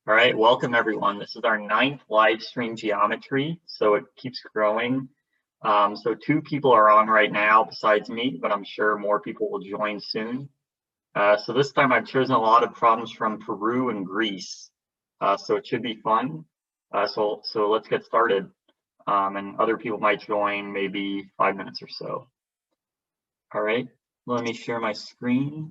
All right, welcome everyone. This is our 9th live stream geometry, so it keeps growing. So 2 people are on right now besides me, but I'm sure more people will join soon. So this time I've chosen a lot of problems from Peru and Greece, so it should be fun. So let's get started, and other people might join maybe 5 minutes or so. All right, let me share my screen.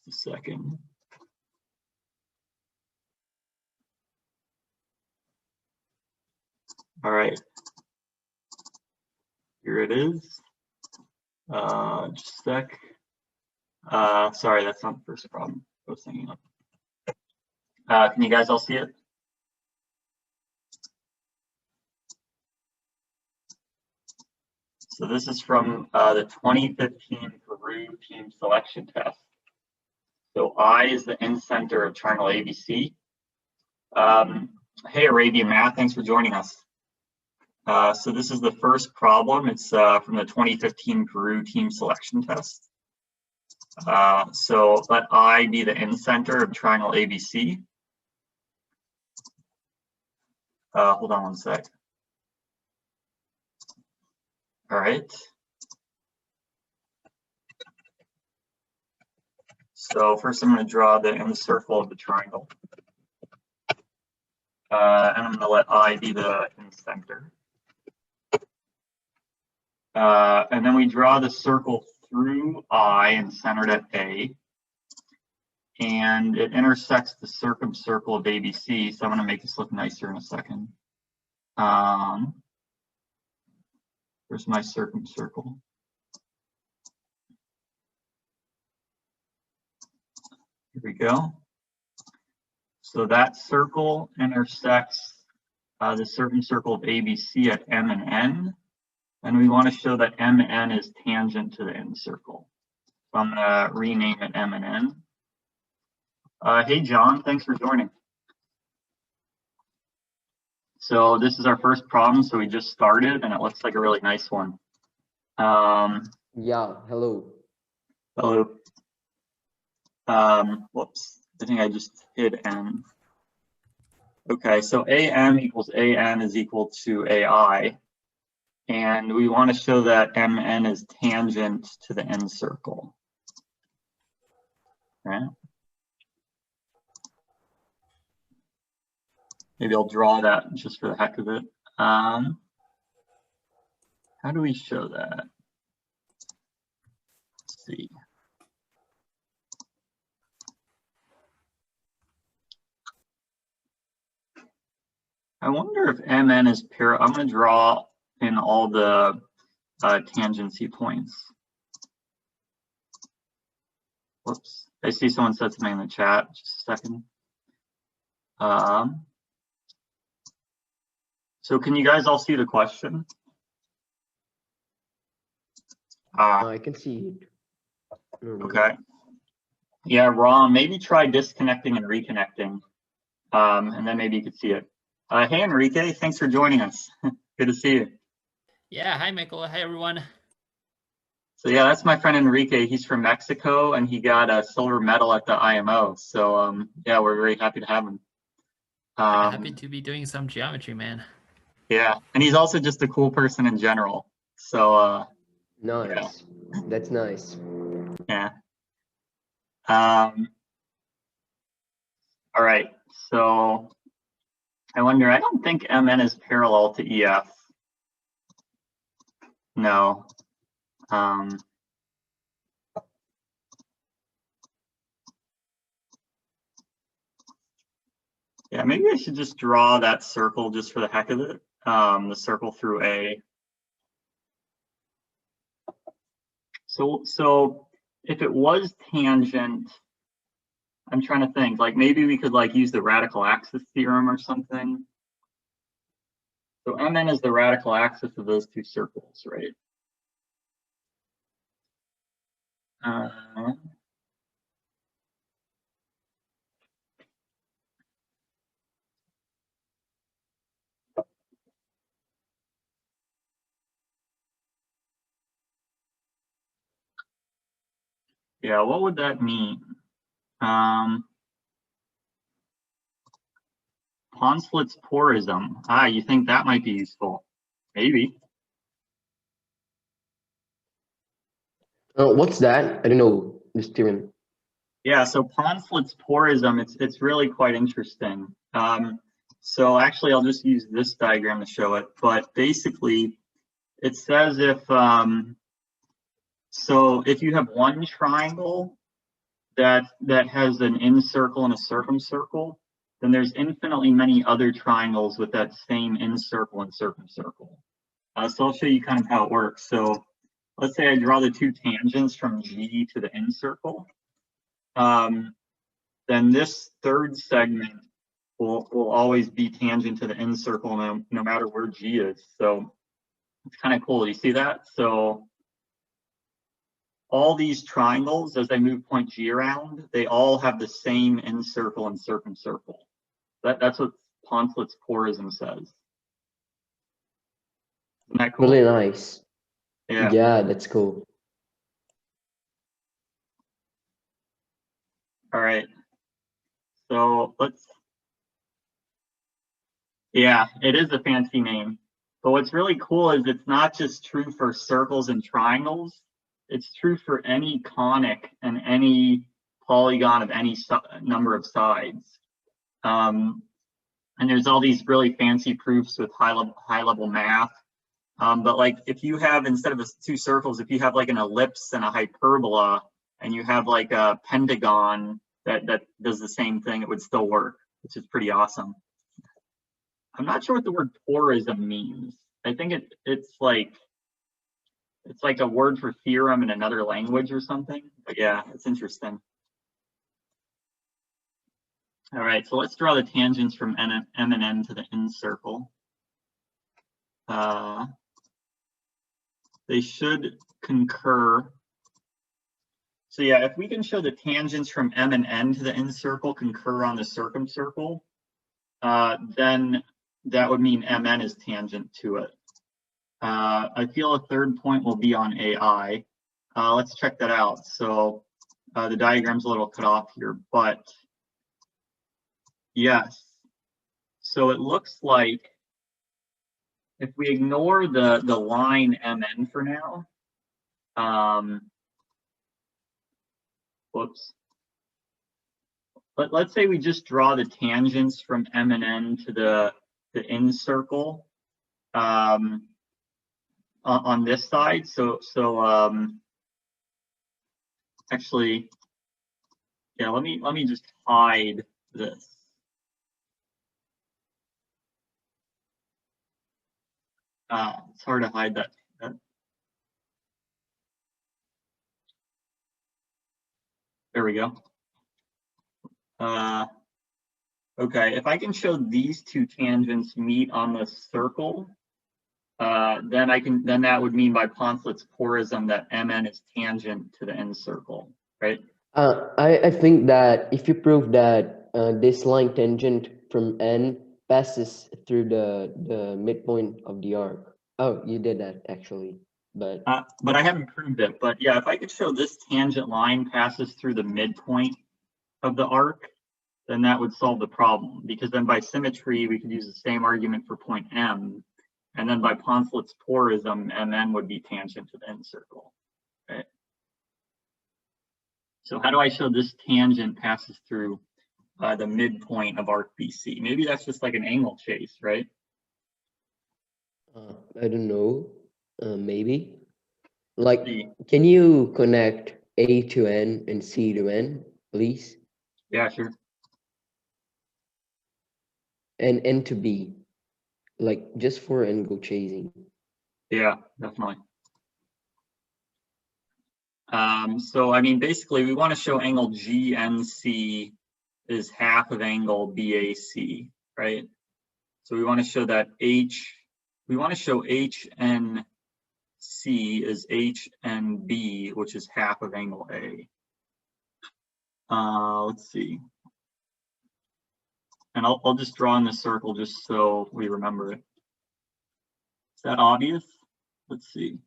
Just a second. All right, here it is. Just a sec. Sorry, that's not the first problem I was thinking of. Can you guys all see it? So this is from the 2015 Peru team selection test. So I is the in-center of triangle ABC. Hey, Arabian Math, thanks for joining us. So this is the first problem. It's from the 2015 Peru team selection test. So let I be the in-center of triangle ABC. Hold on one sec. All right. So first I'm going to draw the inner circle of the triangle. And I'm going to let I be the in-center. And then we draw the circle through I and centered at A. And it intersects the circumcircle of ABC. So I'm going to make this look nicer in a second. Here's my circumcircle. Here we go. So that circle intersects the circumcircle of ABC at M and N. And we want to show that MN is tangent to the end circle. So I'm going to rename it M and N. Hey, John, thanks for joining. So this is our first problem. So we just started, and it looks like a really nice one. Yeah, hello. Hello. Whoops, I think I just hit N. Okay, so AM equals AN is equal to AI. And we want to show that MN is tangent to the end circle. Right? Maybe I'll draw that just for the heck of it. How do we show that? Let's see. I wonder if MN is parallel. I'm going to draw in all the tangency points. Whoops. I see someone said something in the chat. Just a second. So can you guys all see the question? I can see it. Okay. Yeah, Ron, maybe try disconnecting and reconnecting, and then maybe you could see it. Hey, Enrique, thanks for joining us. Good to see you. Yeah, hi, Michael. Hi, everyone. So yeah, that's my friend Enrique. He's from Mexico, and he got a silver medal at the IMO. So yeah, we're very happy to have him. Happy to be doing some geometry, man. Yeah, and he's also just a cool person in general. So nice. Yeah. That's nice. Yeah. All right. So I wonder. I don't think MN is parallel to EF. No. Yeah, maybe I should just draw that circle just for the heck of it. The circle through A. So if it was tangent, I'm trying to think, like maybe we could like use the radical axis theorem or something. So MN is the radical axis of those two circles, right? Yeah, what would that mean? Poncelet's porism. Ah, you think that might be useful? Maybe. What's that? I don't know this theorem. Yeah, so Poncelet's porism, it's really quite interesting. So actually, I'll just use this diagram to show it. But basically, it says so if you have one triangle that has an incircle and a circumcircle, then there's infinitely many other triangles with that same incircle and circumcircle. So I'll show you kind of how it works. So let's say I draw the two tangents from G to the incircle. Then this third segment will always be tangent to the incircle no matter where G is. So it's kind of cool. You see that? So all these triangles, as I move point G around, they all have the same incircle and circumcircle. That's what Poncelet's porism says. Isn't that cool? Really nice. Yeah. Yeah, that's cool. All right. So yeah, it is a fancy name. But what's really cool is it's not just true for circles and triangles. It's true for any conic and any polygon of any number of sides. And there's all these really fancy proofs with high level math. But like if you have, instead of two circles, if you have like an ellipse and a hyperbola, and you have like a pentagon that does the same thing, it would still work, which is pretty awesome. I'm not sure what the word porism means. I think it's like a word for theorem in another language or something. But yeah, it's interesting. All right, so let's draw the tangents from M and N to the incircle. They should concur. So yeah, if we can show the tangents from M and N to the incircle concur on the circumcircle, then that would mean MN is tangent to it. I feel a third point will be on AI. Let's check that out. So the diagram's a little cut off here, but yes. So it looks like if we ignore the line MN for now, whoops. Let's say we just draw the tangents from M and N to the incircle on this side. So actually, yeah, let me just hide this. It's hard to hide that. There we go. Okay, if I can show these two tangents meet on the circle, then that would mean by Poncelet's porism that MN is tangent to the incircle, right? I think that if you prove that this line tangent from N passes through the midpoint of the arc. Oh, you did that actually, but I haven't proved it. But yeah, if I could show this tangent line passes through the midpoint of the arc, then that would solve the problem, because then by symmetry we could use the same argument for point M, and then by Poncelet's porism, MN would be tangent to the incircle, right? So how do I show this tangent passes through the midpoint of arc BC? Maybe that's just like an angle chase, right? I don't know. Maybe. Like, can you connect A to N and C to N, please? Yeah, sure. And N to B, like just for angle chasing. Yeah, definitely. So I mean, basically, we want to show angle GNC is half of angle BAC, right? So we want to show that we want to show HNC is HNB, which is half of angle A. Let's see. And I'll just draw in the circle just so we remember it. Is that obvious? Let's see.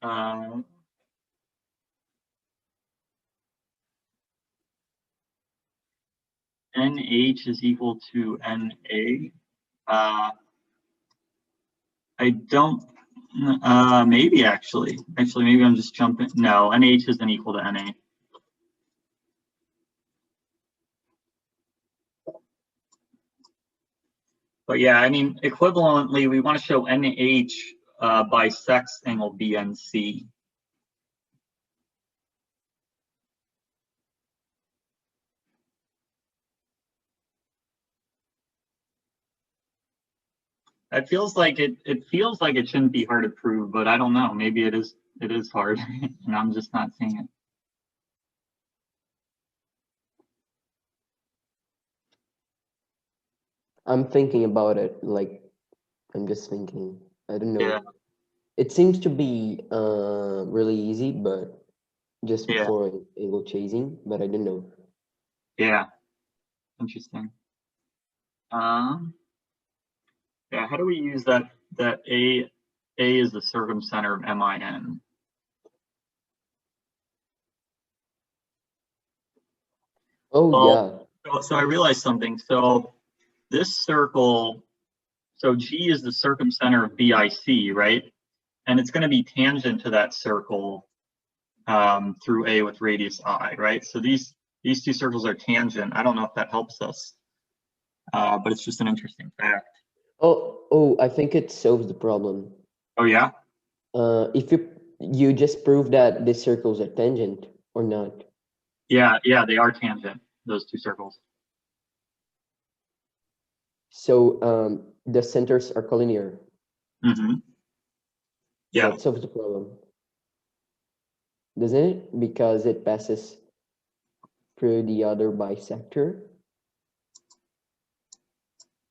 NH is equal to NA. I don't, maybe actually, maybe I'm just jumping. No, NH isn't equal to NA. But yeah, I mean, equivalently, we want to show NH bisects angle BNC. It feels like it feels like it shouldn't be hard to prove, but I don't know. Maybe it is hard, and I'm just not seeing it. I'm thinking about it. Like, I'm just thinking. I don't know. Yeah. It seems to be really easy, but just Yeah. for angle chasing. But I don't know. Yeah. Interesting. Yeah. How do we use that A is the circumcenter of MIN? Oh, Well, yeah. So I realized something. So this circle, so G is the circumcenter of BIC, right? And it's going to be tangent to that circle through A with radius I, right? So these two circles are tangent. I don't know if that helps us, but it's just an interesting fact. Oh, I think it solves the problem. Oh yeah? If you just prove that the circles are tangent or not. Yeah, they are tangent, those two circles. So the centers are collinear. Mm-hmm. Yeah. That solves the problem, doesn't it? Because it passes through the other bisector.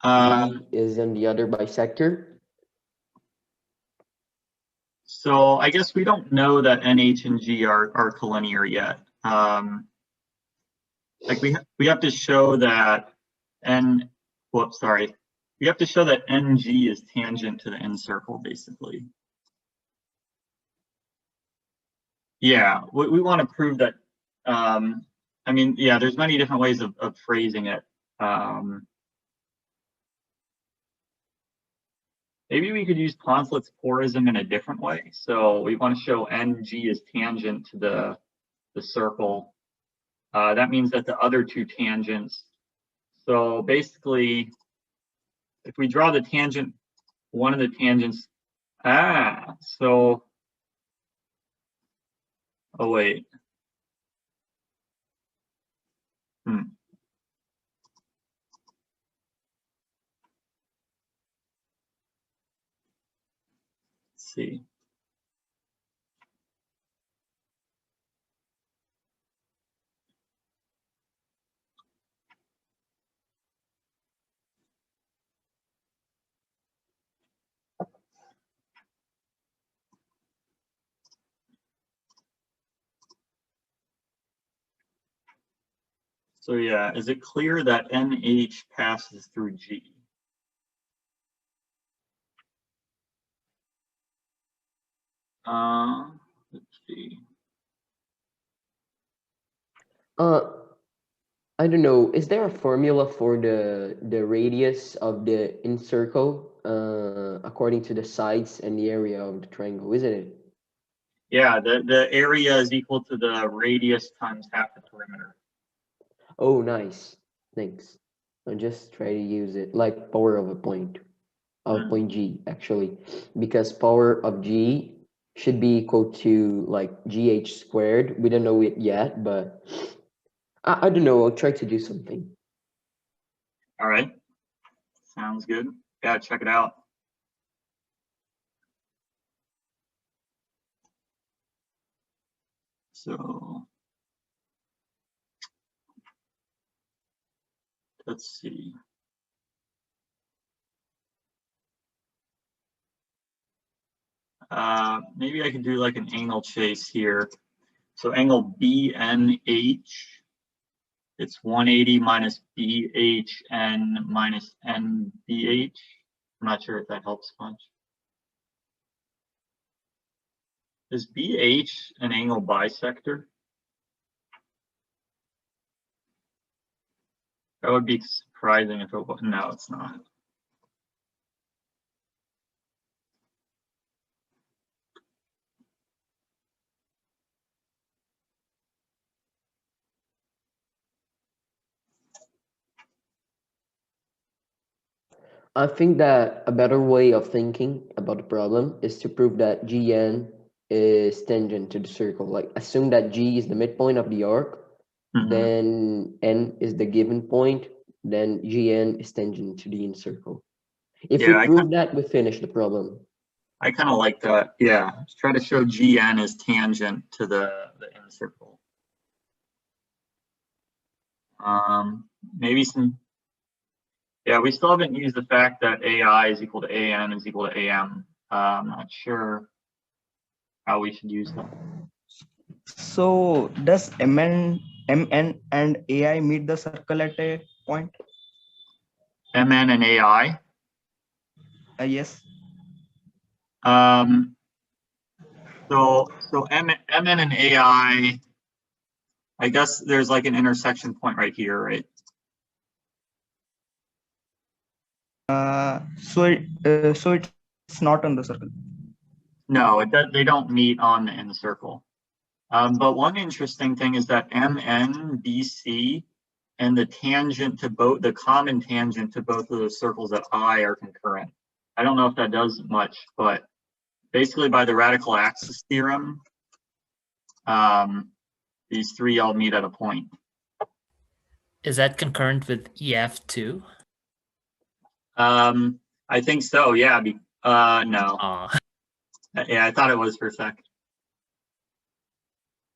B is on the other bisector. So I guess we don't know that NH and G are collinear yet. Like we have to show that we have to show that NG is tangent to the N circle, basically. Yeah, we want to prove that. I mean, yeah, there's many different ways of phrasing it. Maybe we could use Poncelet's porism in a different way. So we want to show NG is tangent to the circle. That means that the other two tangents. So basically, if we draw the tangent, one of the tangents, so, oh wait. Let's see. So yeah, is it clear that NH passes through G? Let's see. I don't know. Is there a formula for the radius of the in circle according to the sides and the area of the triangle, isn't it? Yeah, the area is equal to the radius times half the perimeter. Oh, nice. Thanks. I'll just try to use it like power of a point, of point G, actually, because power of G should be equal to like GH squared. We don't know it yet, but I don't know. I'll try to do something. All right. Sounds good. Yeah, check it out. So let's see. Maybe I can do like an angle chase here. So angle BNH, it's 180 minus BHN minus NBH. I'm not sure if that helps much. Is BH an angle bisector? That would be surprising if it was. No, it's not. I think that a better way of thinking about the problem is to prove that Gn is tangent to the circle. Like assume that G is the midpoint of the arc, then N is the given point, then Gn is tangent to the incircle. If we prove that, we finish the problem. I kind of like that. Yeah, let's try to show Gn is tangent to the incircle. Maybe some. Yeah, we still haven't used the fact that AI is equal to AN is equal to AM. I'm not sure how we should use that. So does MN and AI meet the circle at a point? MN and AI? Yes. So MN and AI, I guess there's like an intersection point right here, right? So it's not on the circle. No, they don't meet on in the circle. But one interesting thing is that MN, BC, and the tangent to both, the common tangent to both of those circles at I are concurrent. I don't know if that does much, but basically by the radical axis theorem, these three all meet at a point. Is that concurrent with EF too? I think so, yeah. No. Oh. Yeah, I thought it was for a sec.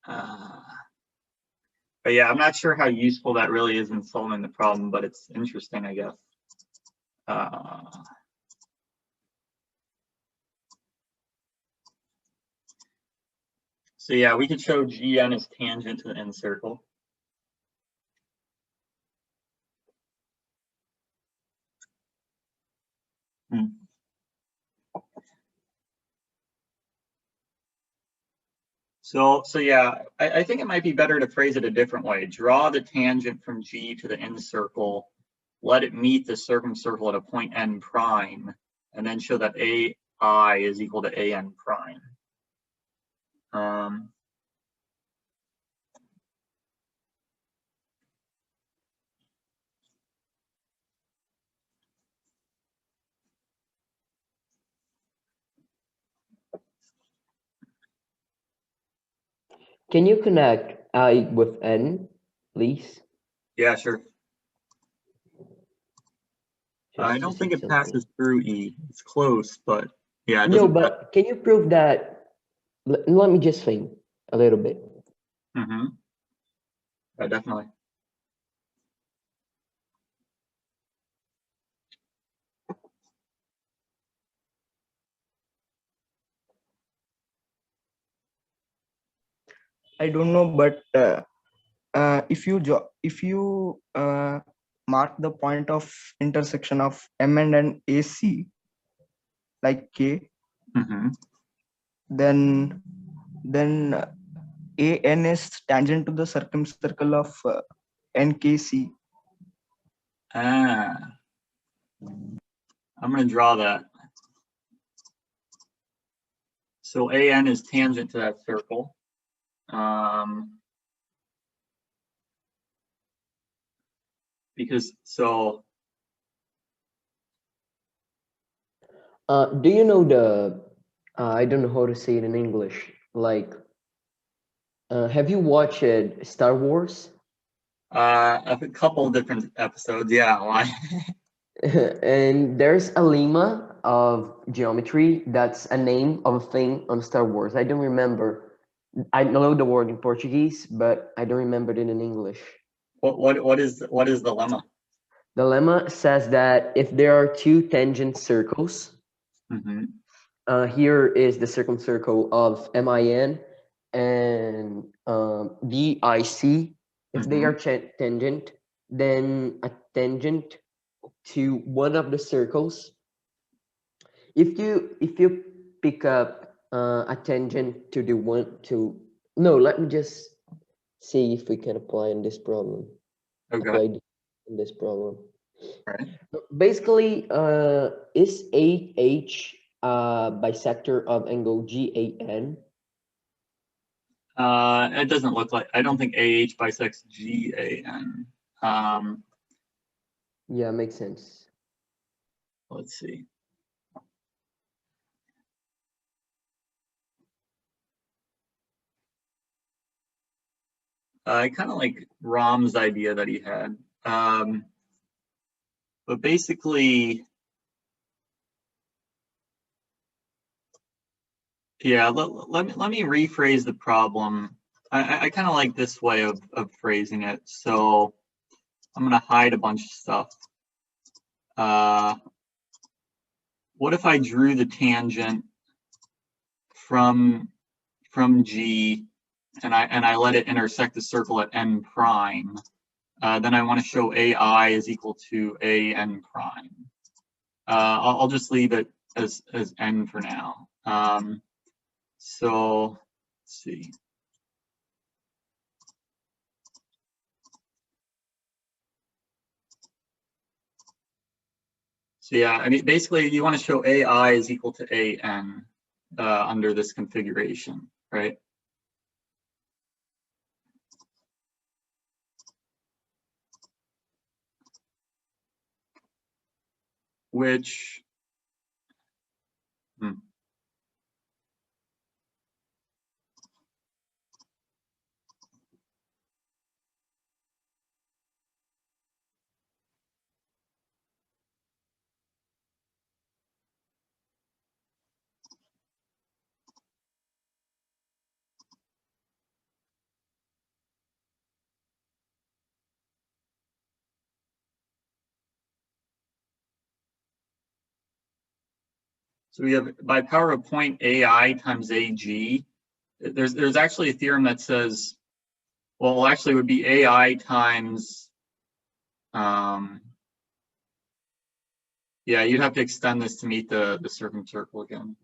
But yeah, I'm not sure how useful that really is in solving the problem, but it's interesting, I guess. So yeah, we could show Gn is tangent to the incircle. So yeah, I think it might be better to phrase it a different way. Draw the tangent from G to the incircle, let it meet the circumcircle at a point N prime, and then show that AI is equal to AN prime. Can you connect I with N, please? Yeah, sure. I don't think it passes through E. It's close, but yeah. It no, but can you prove that? Let me just think a little bit. Yeah, definitely. I don't know, but if you mark the point of intersection of MN and AC, like K, then AN is tangent to the circumcircle of NKC. I'm going to draw that. So AN is tangent to that circle. Because so. Do you know the? I don't know how to say it in English. Like, have you watched Star Wars? A couple different episodes, yeah. Why? And there's a lemma of geometry that's a name of a thing on Star Wars. I don't remember. I know the word in Portuguese, but I don't remember it in English. What is the lemma? The lemma says that if there are two tangent circles, here is the circumcircle of MIN and VIC. If they are tangent, then a tangent to one of the circles. If you pick up a tangent to the one to, no, let me just see if we can apply in this problem. Okay. Apply in this problem. Right. Basically, is AH bisector of angle GAN? It doesn't look like, I don't think AH bisects GAN. Yeah, makes sense. Let's see. I kind of like Rom's idea that he had. But basically, yeah, let me rephrase the problem. I kind of like this way of phrasing it. So I'm going to hide a bunch of stuff. What if I drew the tangent from G and I let it intersect the circle at n prime? Then I want to show AI is equal to AN prime. I'll just leave it as n for now. So let's see. So yeah, I mean, basically you want to show AI is equal to AN under this configuration, right? Which, so we have by power of point AI times AG. There's actually a theorem that says, well, actually it would be AI times, yeah, you'd have to extend this to meet the circumcircle again.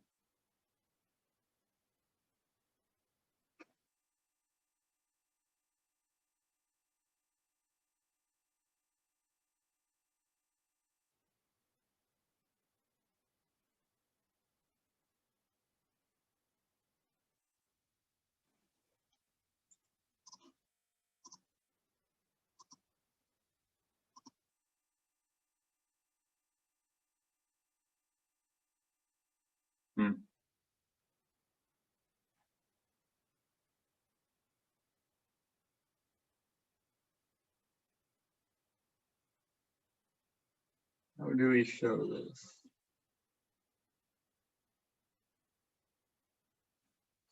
How do we show this?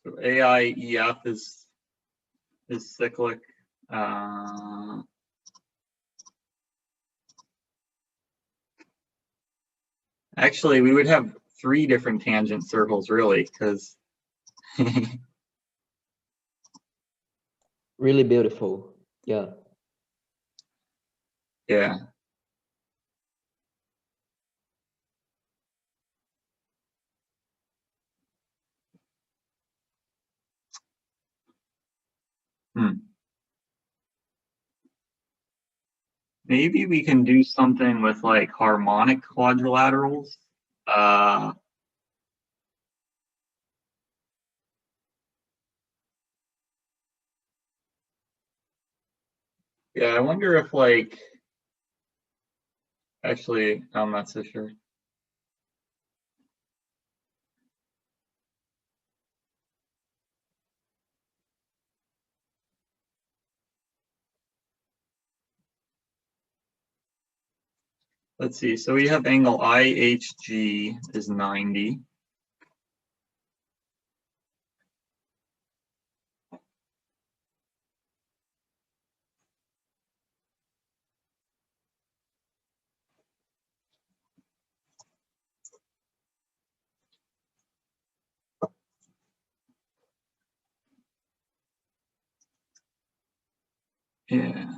So AIEF is cyclic. Actually, we would have 3 different tangent circles, really, because Really beautiful. Yeah. yeah. Maybe we can do something with like harmonic quadrilaterals. Yeah, I wonder if like, actually, I'm not so sure. Let's see, so we have angle IHG is 90. Yeah.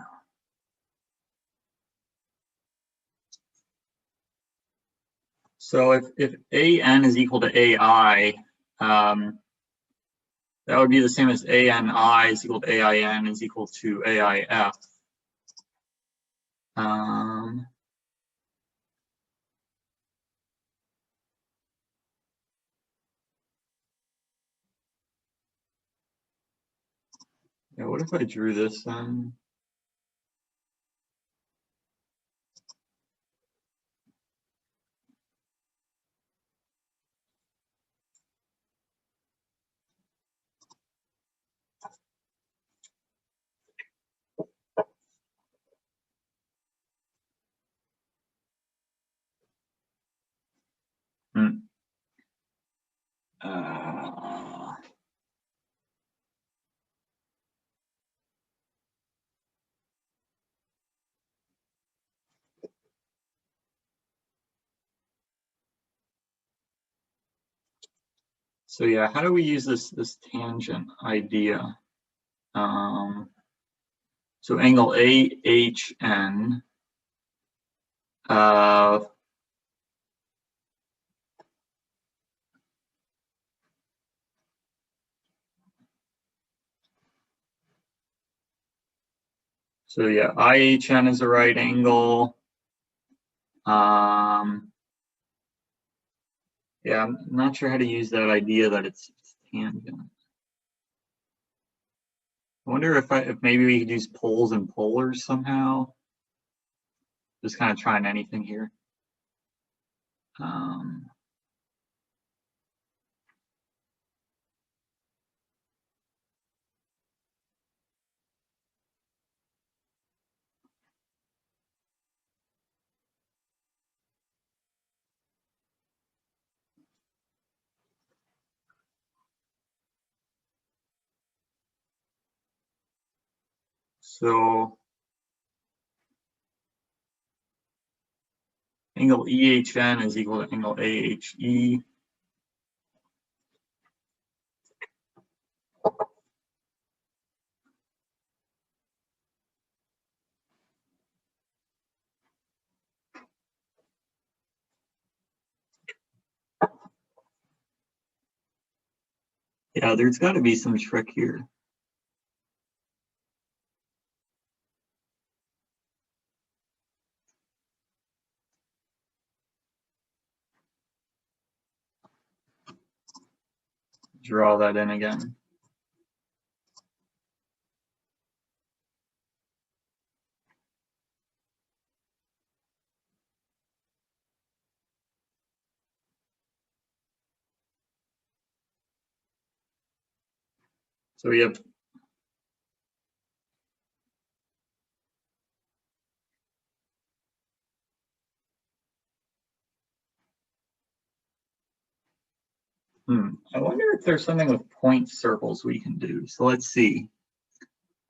So if AN is equal to AI, That would be the same as ANI is equal to AIN is equal to AIF. Yeah, what if I drew this then? So yeah, how do we use this tangent idea? So angle AHN. So yeah, IHN is a right angle. Yeah, I'm not sure how to use that idea that it's tangent. I wonder if maybe we could use poles and polars somehow. Just kind of trying anything here. So angle EHN is equal to angle AHE. Yeah, there's got to be some trick here. Draw that in again. So we have I wonder if there's something with point circles we can do. So let's see.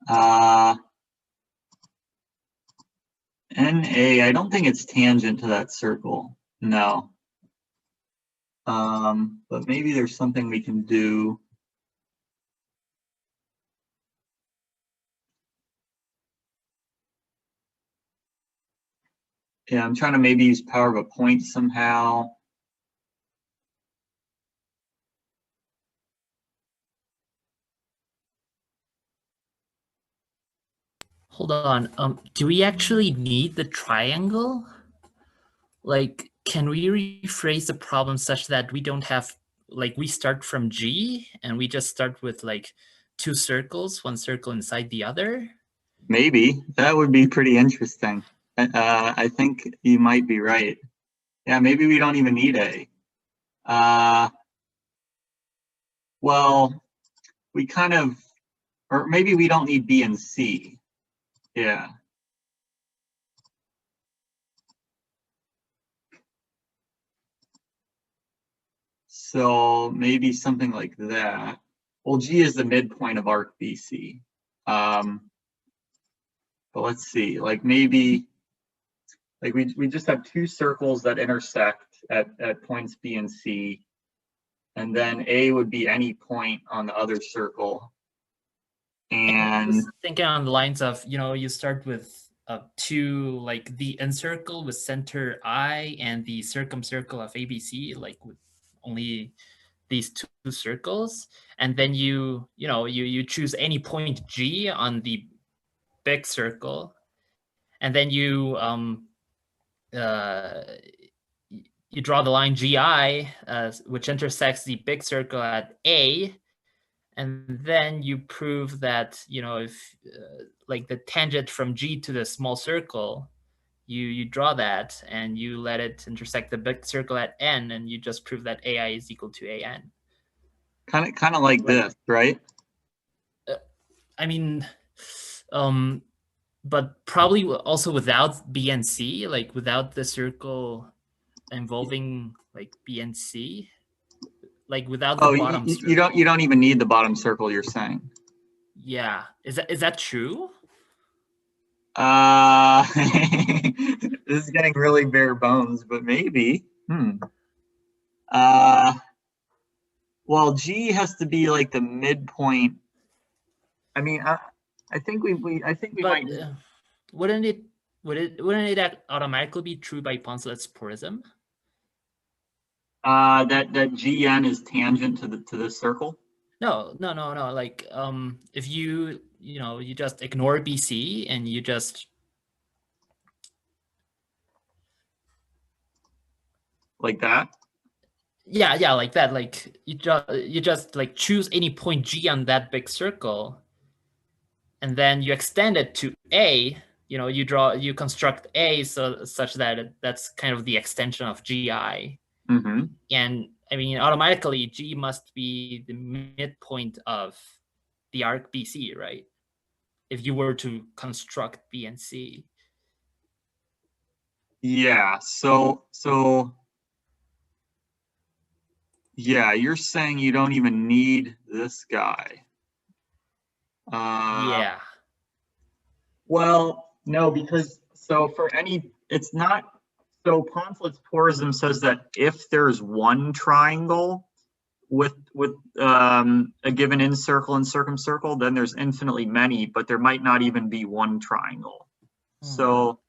NA, I don't think it's tangent to that circle. No. But maybe there's something we can do. Yeah, I'm trying to maybe use power of a point somehow. Hold on. Do we actually need the triangle? Like, can we rephrase the problem such that we don't have, like, we start from G and we just start with like two circles, one circle inside the other? Maybe that would be pretty interesting. I think you might be right. Yeah, maybe we don't even need A. Well, we kind of, or maybe we don't need B and C. Yeah. So maybe something like that. Well, G is the midpoint of arc BC. But let's see, like maybe, like we just have two circles that intersect at points B and C. And then A would be any point on the other circle. And thinking on the lines of, you start with two, like the encircle with center I and the circumcircle of ABC, like with only these two circles, and then you choose any point G on the big circle, and then you draw the line GI, which intersects the big circle at A, and then you prove that, if like the tangent from G to the small circle, you draw that and you let it intersect the big circle at N, and you just prove that AI is equal to AN. Kind of like this, right? I mean, but probably also without B and C, like without the circle involving like B and C, like without the bottom circle. You don't even need the bottom circle, you're saying? Yeah, is that true? This is getting really bare bones, but maybe. Well, G has to be like the midpoint. I mean, I think we might. Wouldn't it automatically be true by Poncelet's Prism? That GN is tangent to this circle. No. Like, if you just ignore BC and you just like that. Yeah, like that. Like you just like choose any point G on that big circle, and then you extend it to A. You construct A such that that's kind of the extension of GI. Mm-hmm. And I mean, automatically G must be the midpoint of the arc BC, right? If you were to construct B and C. Yeah. So yeah, you're saying you don't even need this guy. Yeah. Well, no, because it's not. So Poncelet's Prism says that if there's one triangle with a given incircle and circumcircle, then there's infinitely many, but there might not even be one triangle. So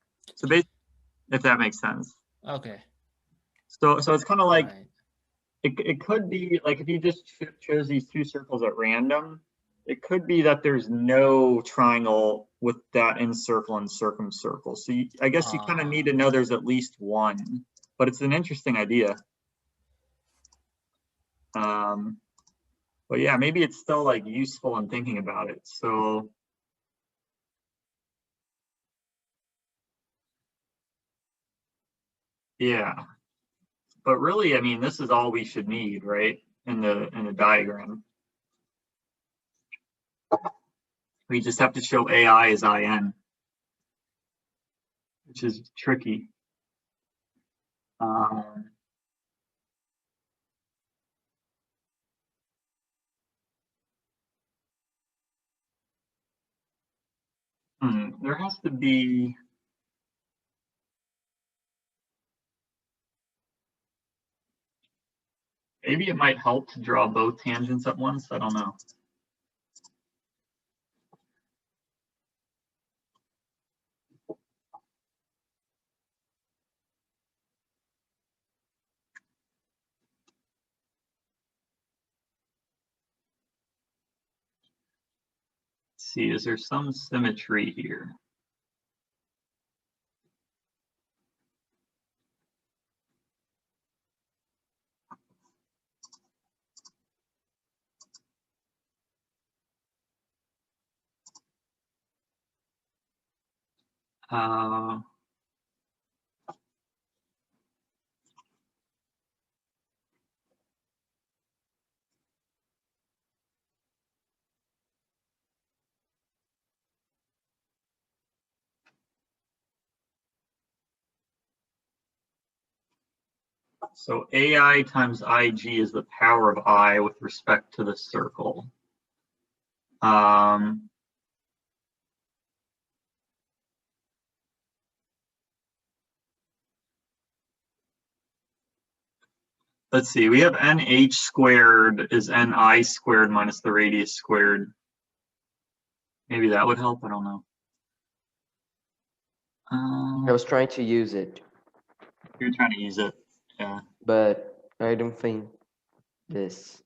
basically, if that makes sense. Okay. So it's kind of like, right. It could be like if you just chose these two circles at random, it could be that there's no triangle with that incircle and circumcircle. So I guess you kind of need to know there's at least one, but it's an interesting idea. But yeah, maybe it's still like useful in thinking about it. So yeah, but really, I mean, this is all we should need, right? In the diagram. We just have to show AI is IN, which is tricky. There has to be. Maybe it might help to draw both tangents at once. I don't know. Let's see, is there some symmetry here? So AI times IG is the power of I with respect to the circle. Let's see, we have NH squared is NI squared minus the radius squared. Maybe that would help, I don't know. I was trying to use it. You're trying to use it, yeah. But I don't think this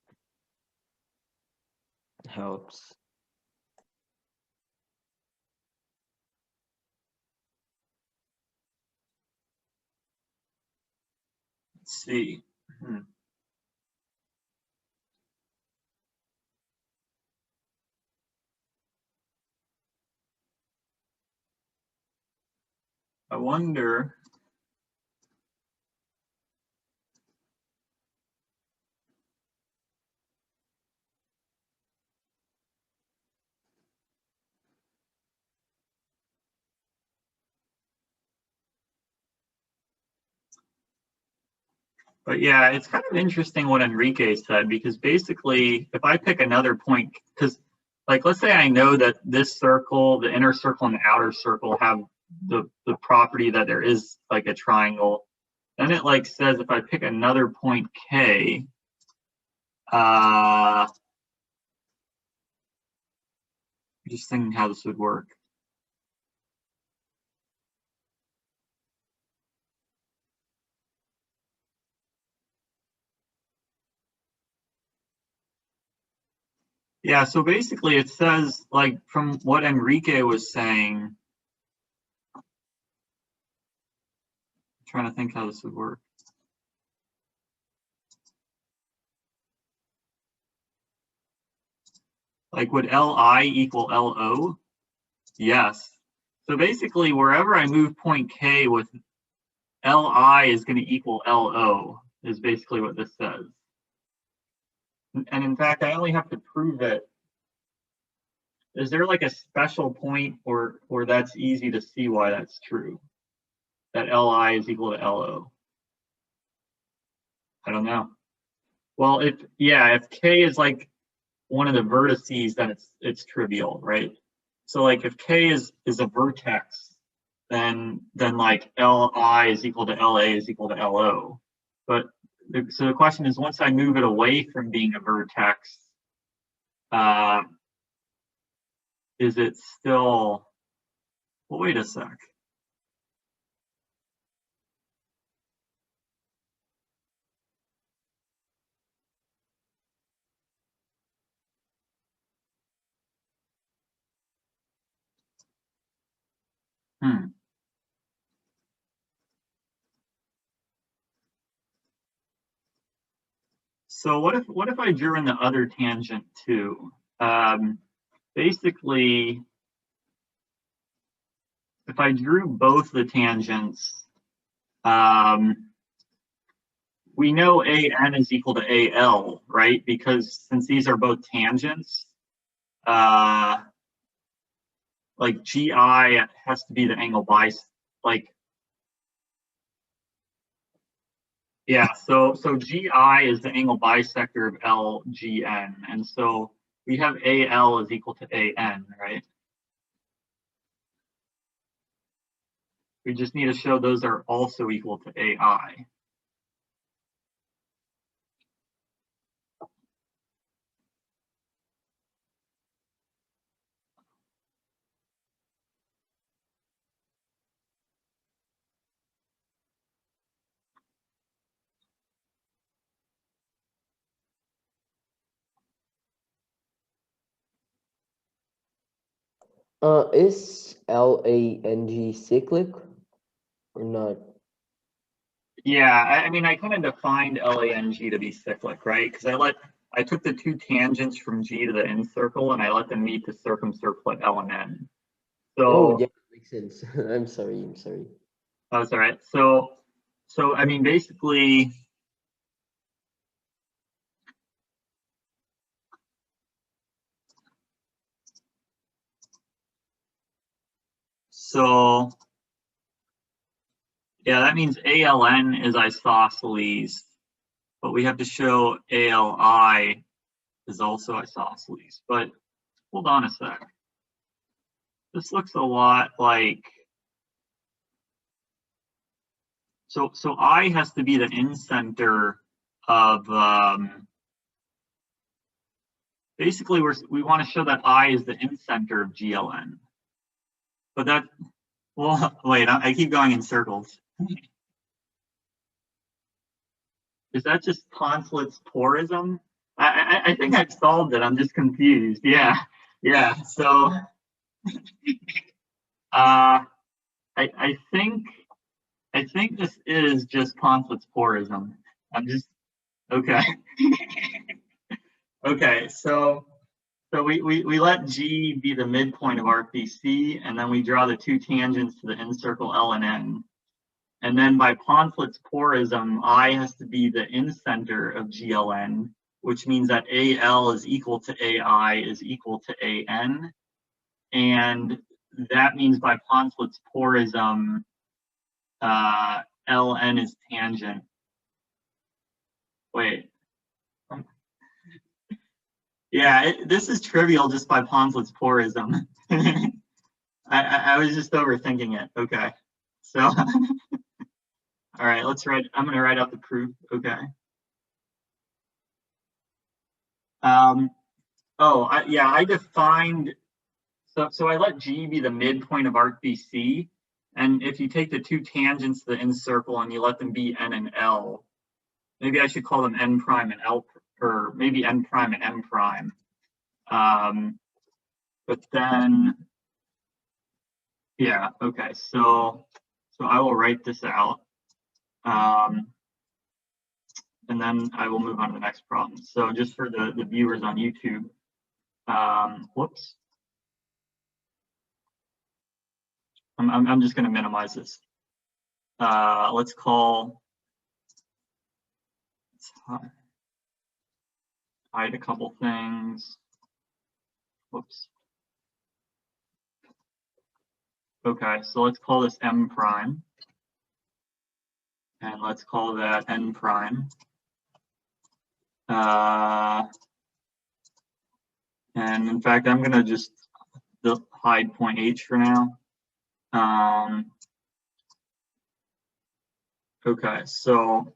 helps. Let's see. I wonder. But yeah, it's kind of interesting what Enrique said, because basically, if I pick another point, because like, let's say I know that this circle, the inner circle and the outer circle have the property that there is like a triangle, then it like says if I pick another point K, just thinking how this would work. Yeah, so basically it says, like, from what Enrique was saying, I'm trying to think how this would work. Like, would Li equal Lo? Yes. So basically, wherever I move point K with Li is going to equal Lo, is basically what this says. And in fact, I only have to prove it. Is there like a special point or that's easy to see why that's true? That Li is equal to Lo? I don't know. Well, if K is like one of the vertices, then it's trivial, right? So like if K is a vertex, then like Li is equal to La is equal to Lo. But so the question is, once I move it away from being a vertex, is it still, well, wait a sec. So what if I drew in the other tangent too? Basically, if I drew both the tangents, we know AN is equal to AL, right? Because since these are both tangents, like GI has to be the angle like, yeah, so GI is the angle bisector of LGN. And so we have AL is equal to AN, right? We just need to show those are also equal to AI. Is LANG cyclic or not? Yeah, I mean, I kind of defined LANG to be cyclic, right? Because I took the two tangents from G to the N circle and I let them meet the circumcirclet L and N. So, oh, yeah, makes sense. I'm sorry. oh, it's all right. So I mean, basically, so yeah, that means ALN is isosceles, but we have to show ALI is also isosceles. But hold on a sec. This looks a lot like, so I has to be the incenter of, basically we want to show that I is the incenter of GLN. But that, well, wait, I keep going in circles. Is that just Poncelet's porism? I think I've solved it. I'm just confused. Yeah. So I think this is just Poncelet's porism. I'm just okay. Okay, so we let G be the midpoint of arc BC, and then we draw the two tangents to the incircle L and N. And then by Poncelet's porism, I has to be the incenter of GLN, which means that AL is equal to AI is equal to AN. And that means by Poncelet's porism, LN is tangent. Wait. Yeah, this is trivial just by Poncelet's porism. I was just overthinking it. Okay. So, all right, I'm going to write out the proof. Okay. I defined, so I let G be the midpoint of arc BC. And if you take the two tangents to the incircle and you let them be N and L, maybe I should call them N prime and L, or maybe N prime and M prime. But then, yeah, okay, so I will write this out. And then I will move on to the next problem. So just for the viewers on YouTube, whoops. I'm just gonna minimize this. Let's hide a couple things. Whoops. Okay, so let's call this M prime. And let's call that N prime. And in fact, I'm gonna just hide point H for now. Okay, so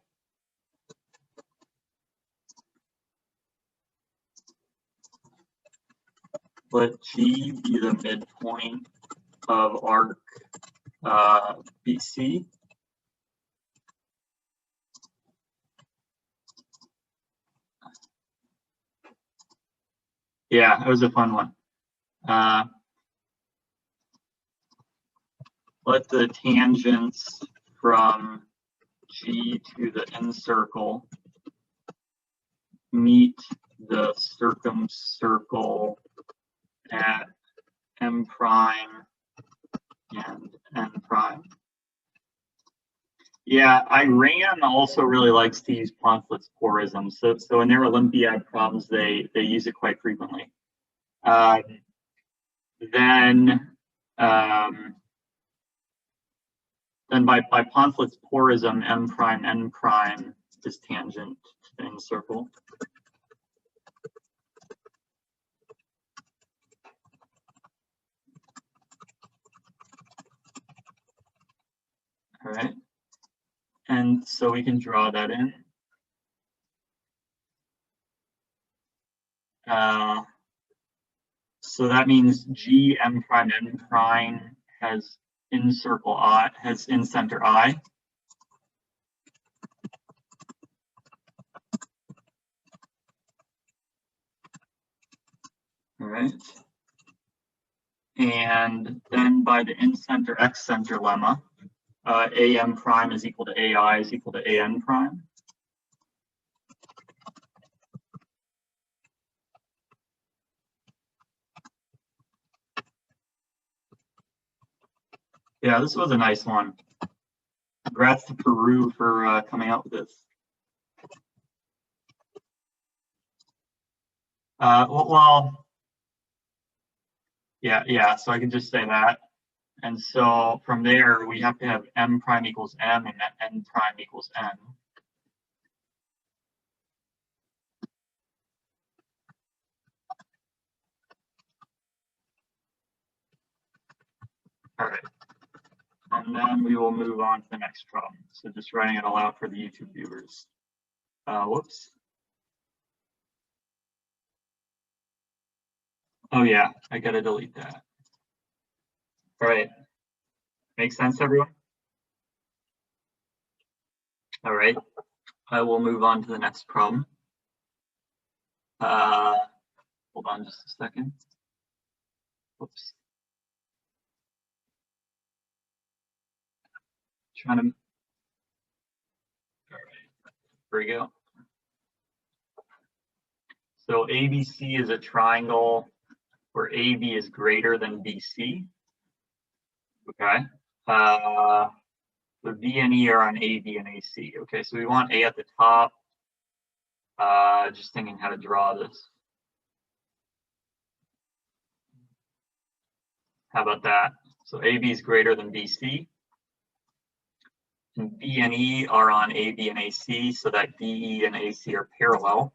let G be the midpoint of arc BC. Yeah, it was a fun one. Let the tangents from G to the incircle meet the circumcircle at M prime and N prime. Yeah, Iran also really likes to use Poncelet's porism. So in their Olympiad problems, they use it quite frequently. Then by Poncelet's porism, M prime, N prime is tangent to the incircle. All right. And so we can draw that in. So that means G, M prime, N prime has incircle I, has incenter I. All right. And then by the incenter excenter lemma, AM prime is equal to AI is equal to AN prime. Yeah, this was a nice one. Congrats to Peru for coming out with this. Yeah, so I can just say that. And so from there, we have to have M prime equals M and N prime equals N. All right. And then we will move on to the next problem. So just writing it aloud for the YouTube viewers. Whoops. Oh yeah, I gotta delete that. All right. Make sense, everyone? All right. I will move on to the next problem. Hold on just a second. Whoops. Trying to. All right. Here we go. So ABC is a triangle where AB is greater than BC. Okay. So D and E are on AB and AC. Okay, so we want A at the top. Just thinking how to draw this. How about that? So AB is greater than BC. And B and E are on AB and AC, so that DE and AC are parallel.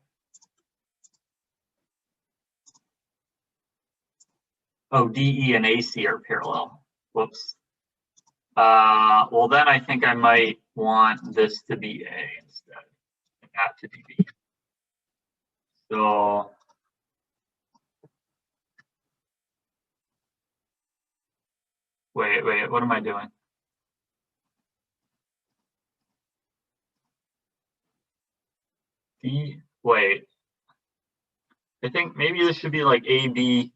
Oh, DE and AC are parallel. Whoops. Well, then I think I might want this to be A instead, and that to be B. So wait, what am I doing? Wait. I think maybe this should be like AB.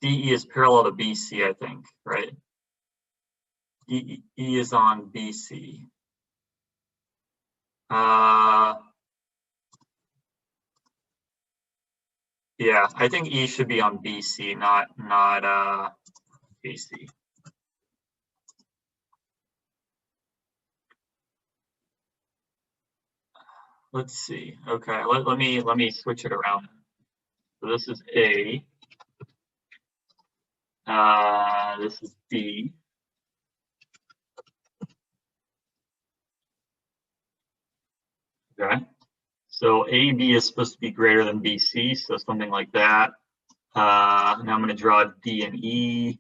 DE is parallel to BC, I think, right? E is on BC. Yeah, I think E should be on BC, not BC. Let's see. Okay, let me switch it around. So this is A. This is B. Okay. So AB is supposed to be greater than BC, so something like that. Now I'm going to draw D and E.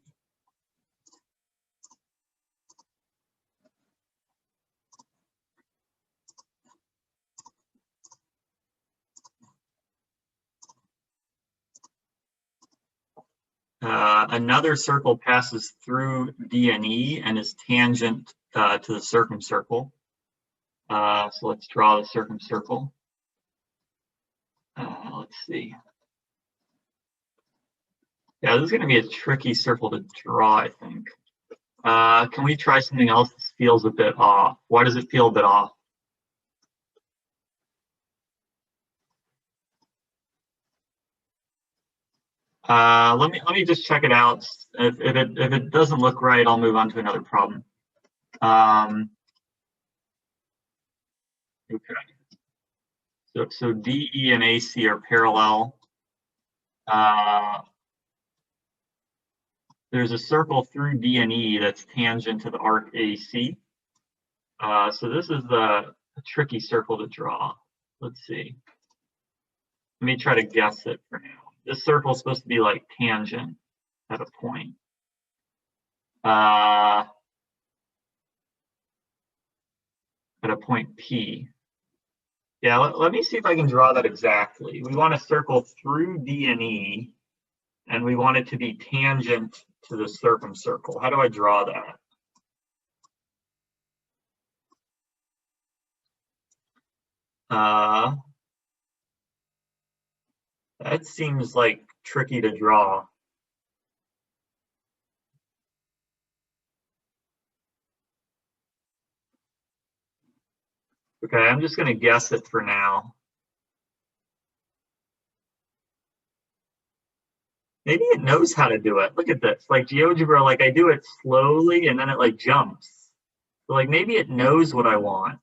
Another circle passes through D and E and is tangent to the circumcircle. So let's draw the circumcircle. Let's see. Yeah, this is going to be a tricky circle to draw, I think. Can we try something else that feels a bit off? Why does it feel a bit off? Let me just check it out. If it doesn't look right, I'll move on to another problem. Okay. So DE and AC are parallel. There's a circle through D and E that's tangent to the arc AC. So this is a tricky circle to draw. Let's see. Let me try to guess it for now. This circle is supposed to be like tangent at a point. At a point P. Yeah, let me see if I can draw that exactly. We want a circle through D and E, and we want it to be tangent to the circumcircle. How do I draw that? That seems like tricky to draw. Okay, I'm just going to guess it for now. Maybe it knows how to do it. Look at this. Like GeoGebra, like I do it slowly and then it like jumps. So like maybe it knows what I want.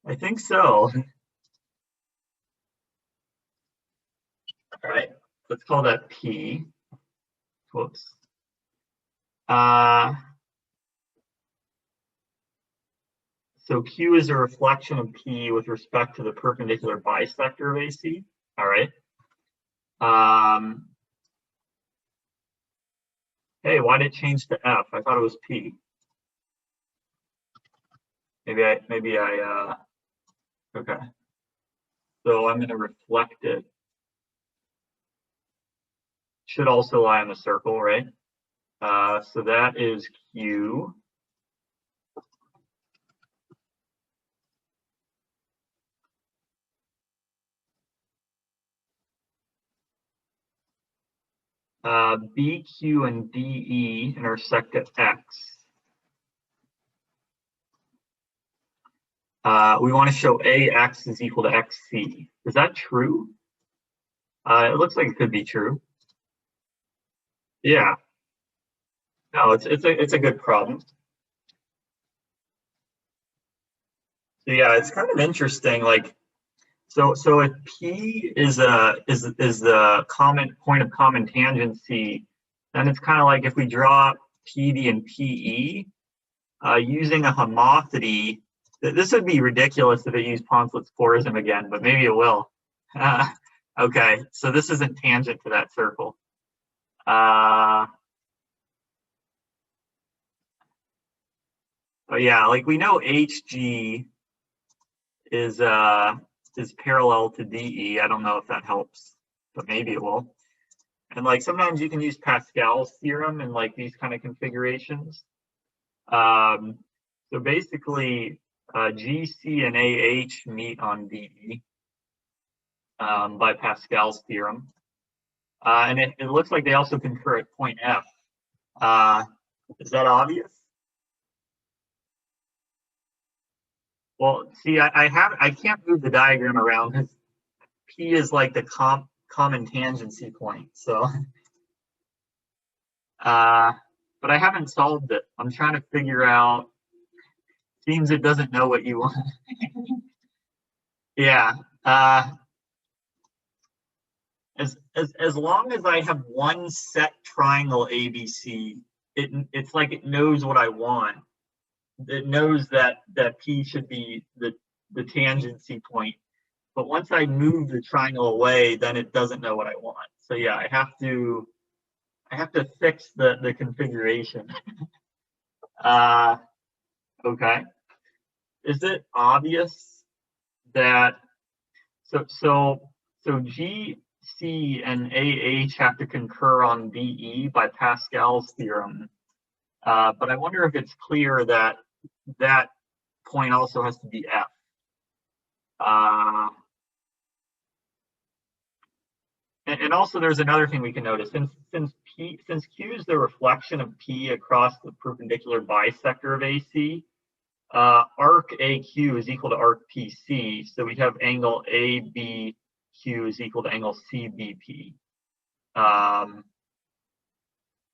I think so. All right, let's call that P. Whoops. So Q is a reflection of P with respect to the perpendicular bisector of AC. All right. Hey, why did it change to F? I thought it was P. Maybe I okay. So I'm going to reflect it. Should also lie on the circle, right? So that is Q. BQ and DE intersect at X. We want to show AX is equal to XC. Is that true? It looks like it could be true. Yeah. No, it's a good problem. So yeah, it's kind of interesting. Like, so if P is the common point of common tangency, then it's kind of like if we draw PD and PE using a homothety. This would be ridiculous if it used Poncelet's Porism again, but maybe it will. Okay, so this isn't tangent to that circle. But yeah, like we know HG is parallel to DE. I don't know if that helps, but maybe it will. And like sometimes you can use Pascal's theorem in like these kind of configurations. So basically, GC and AH meet on DE by Pascal's theorem. And it looks like they also concur at point F. Is that obvious? Well, see, I can't move the diagram around because P is like the common tangency point. So, but I haven't solved it. I'm trying to figure out. Seems it doesn't know what you want. Yeah. As long as I have one set triangle ABC, it's like it knows what I want. It knows that P should be the tangency point. But once I move the triangle away, then it doesn't know what I want. So yeah, I have to fix the configuration. Okay. Is it obvious that so GC and AH have to concur on DE by Pascal's theorem? But I wonder if it's clear that that point also has to be F. And also there's another thing we can notice. Since Q is the reflection of P across the perpendicular bisector of AC, arc AQ is equal to arc PC. So we have angle ABQ is equal to angle CBP.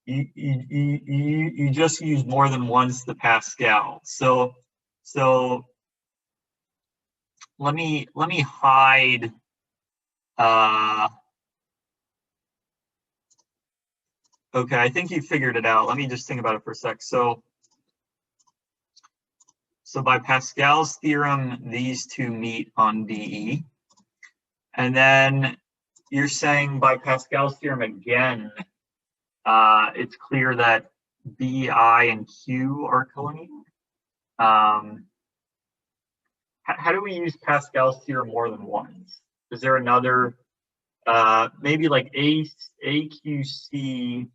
You just use more than once the Pascal. So let me hide okay, I think you figured it out. Let me just think about it for a sec. So by Pascal's theorem, these two meet on DE. And then you're saying by Pascal's theorem again, it's clear that BI and Q are collinear. How do we use Pascal's theorem more than once? Is there another, maybe like AQC?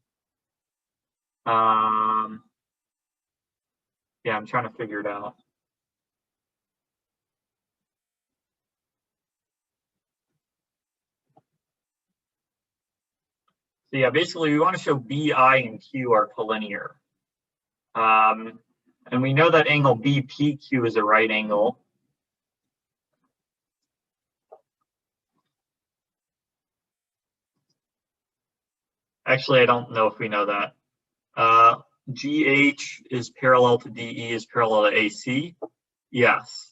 Yeah, I'm trying to figure it out. So yeah, basically we want to show BI and Q are collinear. And we know that angle BPQ is a right angle. Actually, I don't know if we know that. GH is parallel to DE is parallel to AC. Yes.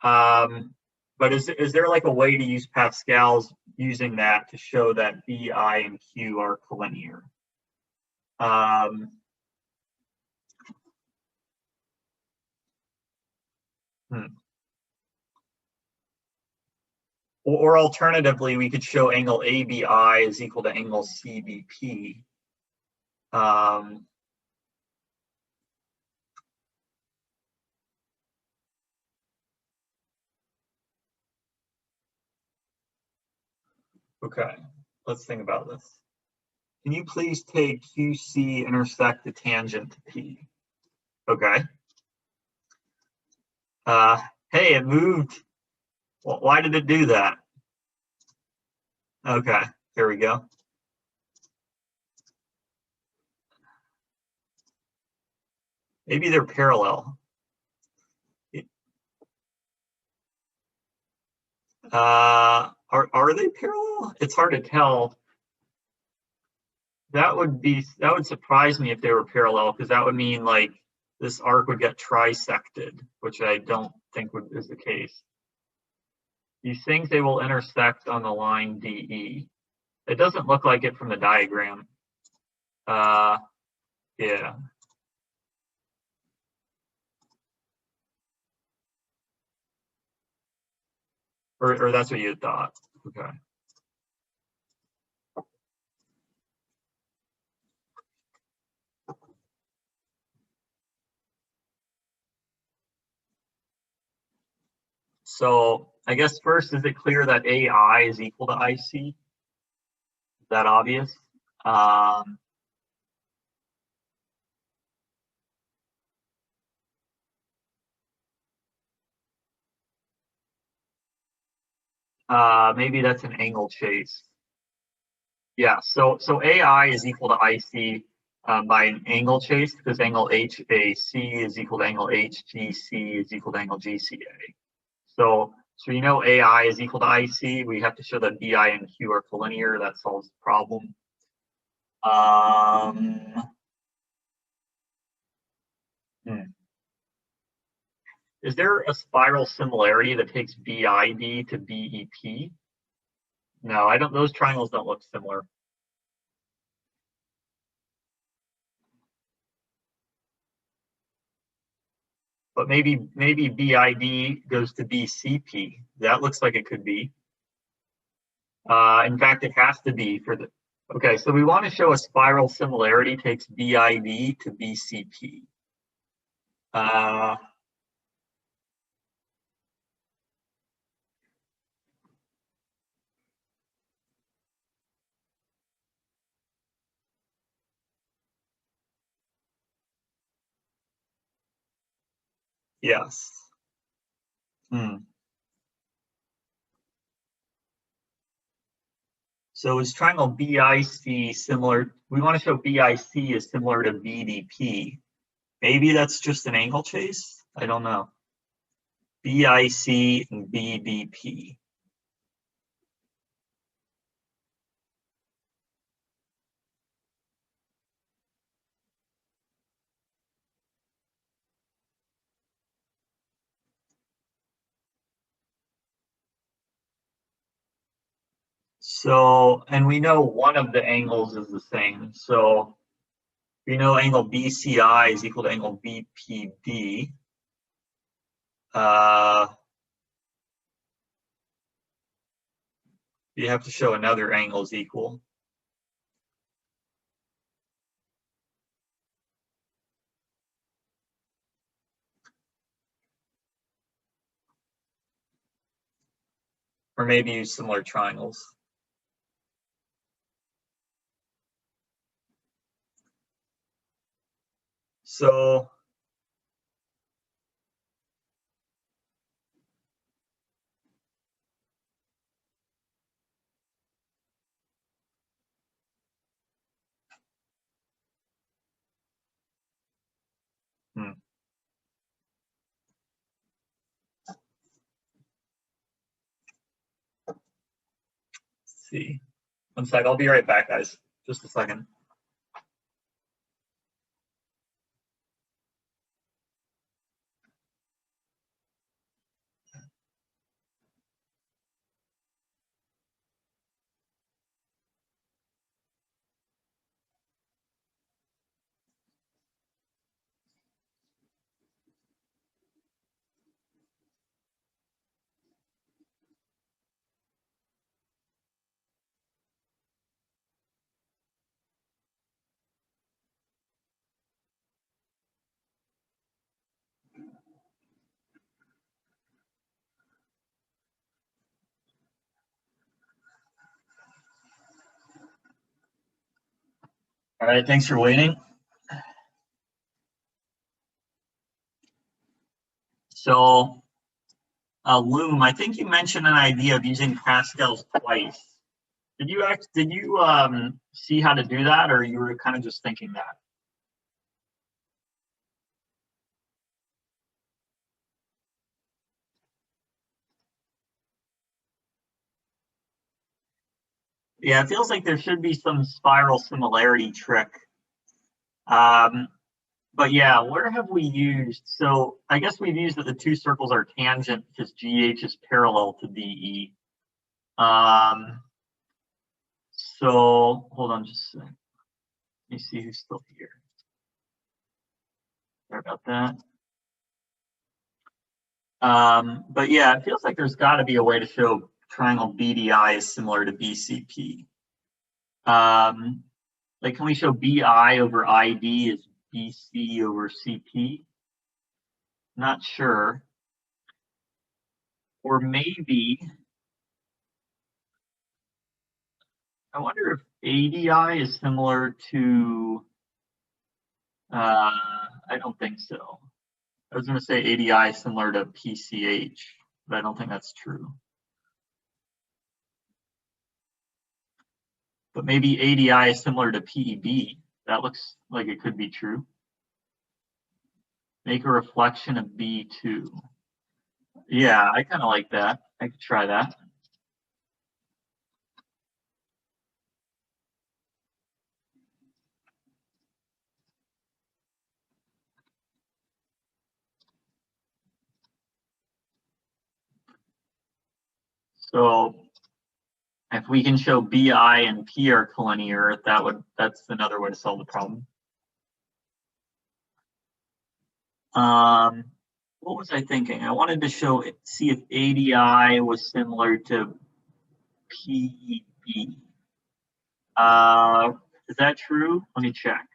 But is there like a way to use Pascal's using that to show that BI and Q are collinear? Or alternatively, we could show angle ABI is equal to angle CBP. Okay, let's think about this. Can you please take QC intersect the tangent to P? Okay. Hey, it moved. Well, why did it do that? Okay, here we go. Maybe they're parallel. Are they parallel? It's hard to tell. That would surprise me if they were parallel, because that would mean like this arc would get trisected, which I don't think is the case. You think they will intersect on the line DE? It doesn't look like it from the diagram. Yeah. Or that's what you had thought. Okay. So I guess first, is it clear that AI is equal to IC? Is that obvious? Maybe that's an angle chase. Yeah, so AI is equal to IC by an angle chase, because angle HAC is equal to angle HGC is equal to angle GCA. So you know AI is equal to IC. We have to show that BI and Q are collinear. That solves the problem. Is there a spiral similarity that takes BID to BEP? No, I don't. Those triangles don't look similar. But maybe BID goes to BCP. That looks like it could be. In fact, it has to be for the. Okay, so we want to show a spiral similarity takes BID to BCP. Yes. So is triangle BIC similar? We want to show BIC is similar to BDP. Maybe that's just an angle chase? I don't know. BIC and BBP. So, and we know one of the angles is the same. So we know angle BCI is equal to angle BPD. You have to show another angle is equal. Or maybe use similar triangles. So let's see. One sec, I'll be right back, guys. Just a second. All right, thanks for waiting. So, Loom, I think you mentioned an idea of using Pascal's twice. Did you see how to do that, or you were kind of just thinking that? Yeah, it feels like there should be some spiral similarity trick. But yeah, where have we used? So I guess we've used that the two circles are tangent because GH is parallel to DE. So hold on just a second. Let me see who's still here. Sorry about that. But yeah, it feels like there's got to be a way to show triangle BDI is similar to BCP. Like, can we show BI over ID is BC over CP? Not sure. Or maybe, I wonder if ADI is similar to, I don't think so. I was going to say ADI is similar to PCH, but I don't think that's true. But maybe ADI is similar to PEB. That looks like it could be true. Make a reflection of B2. Yeah, I kind of like that. I could try that. So if we can show BI and P are collinear, that's another way to solve the problem. What was I thinking? I wanted to see if ADI was similar to PEB. Is that true? Let me check.